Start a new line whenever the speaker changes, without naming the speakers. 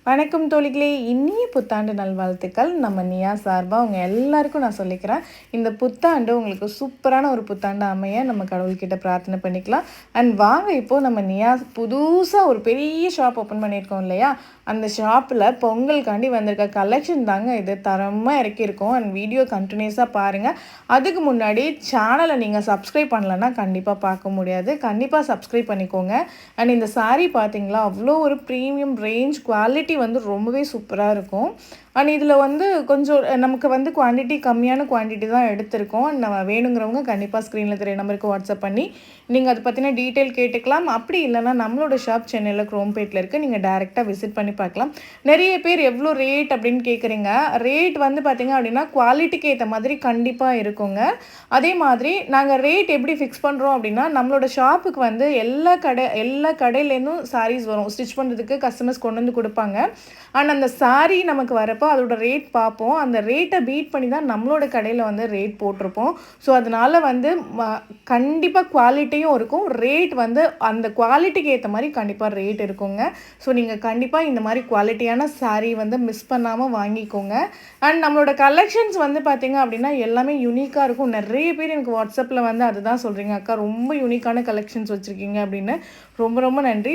வணக்கம் தோழிகளே, இனிய புத்தாண்டு நல்வாழ்த்துக்கள். நம்ம நியா சார்பாக உங்கள் எல்லாருக்கும் நான் சொல்லிக்கிறேன். இந்த புத்தாண்டு உங்களுக்கு சூப்பரான ஒரு புத்தாண்டு அமைய நம்ம கடவுள்கிட்ட பிரார்த்தனை பண்ணிக்கலாம். அண்ட் வாங்க இப்போது நம்ம நியா புதுசாக ஒரு பெரிய ஷாப் ஓப்பன் பண்ணியிருக்கோம் இல்லையா, அந்த ஷாப்பில் பொங்கலுக்காண்டி வந்திருக்க கலெக்ஷன் தாங்க இது. தரமாக இறக்கியிருக்கோம். அண்ட் வீடியோ கண்டினியூஸாக பாருங்கள். அதுக்கு முன்னாடி சேனலை நீங்கள் சப்ஸ்கிரைப் பண்ணலன்னா கண்டிப்பாக பார்க்க முடியாது. கண்டிப்பாக சப்ஸ்கிரைப் பண்ணிக்கோங்க. அண்ட் இந்த சாரீ பார்த்தீங்களா, அவ்வளோ ஒரு ப்ரீமியம் ரேஞ்ச் குவாலிட்டி வந்து ரொம்பவே சூப்பராக இருக்கும். அண்ட் இதில் வந்து கொஞ்சம் நமக்கு வந்து குவான்டிட்டி கம்மியான குவான்டிட்டி தான் எடுத்திருக்கோம். நம்ம வேணுங்கிறவங்க கண்டிப்பாக ஸ்க்ரீனில் தெரிய நம்பருக்கு வாட்ஸ்அப் பண்ணி நீங்கள் அதை பற்றின டீட்டெயில் கேட்டுக்கலாம். அப்படி இல்லைனா நம்மளோட ஷாப் சென்னையில் குரோம்பேட்டில் இருக்குது. நீங்கள் டேரெக்டாக விசிட் பண்ணி பார்க்கலாம். நிறைய பேர் எவ்வளோ ரேட் அப்படின்னு கேட்குறீங்க. ரேட் வந்து பார்த்திங்க அப்படின்னா குவாலிட்டிக்கு ஏற்ற மாதிரி கண்டிப்பாக இருக்குங்க. அதே மாதிரி நாங்கள் ரேட் எப்படி ஃபிக்ஸ் பண்ணுறோம் அப்படின்னா, நம்மளோட ஷாப்புக்கு வந்து எல்லா கடையிலேருந்தும் சாரீஸ் வரும். ஸ்டிச் பண்ணுறதுக்கு கஸ்டமர்ஸ் கொண்டு வந்து கொடுப்பாங்க. ஆனால் அந்த சாரீ நமக்கு வரப்போ அதோட ரேட் பார்ப்போம். அந்த ரேட்டை பீட் பண்ணி தான் நம்மளோட கடையில் வந்து ரேட் போட்டிருப்போம். ஸோ அதனால் வந்து கண்டிப்பாக குவாலிட்டியும் இருக்கும். ரேட் வந்து அந்த குவாலிட்டிக்கு ஏற்ற மாதிரி கண்டிப்பாக ரேட் இருக்குங்க. ஸோ நீங்கள் கண்டிப்பாக இந்த மாதிரி குவாலிட்டியான சாரீ வந்து மிஸ் பண்ணாமல் வாங்கிக்கோங்க. அண்ட் நம்மளோட கலெக்ஷன்ஸ் வந்து பார்த்திங்க அப்படின்னா எல்லாமே யூனிக்காக இருக்கும். நிறைய பேர் எனக்கு வாட்ஸ்அப்பில் வந்து அதுதான் சொல்கிறீங்க, அக்கா ரொம்ப யூனிக்கான கலெக்ஷன்ஸ் வச்சுருக்கீங்க அப்படின்னு. ரொம்ப ரொம்ப நன்றி.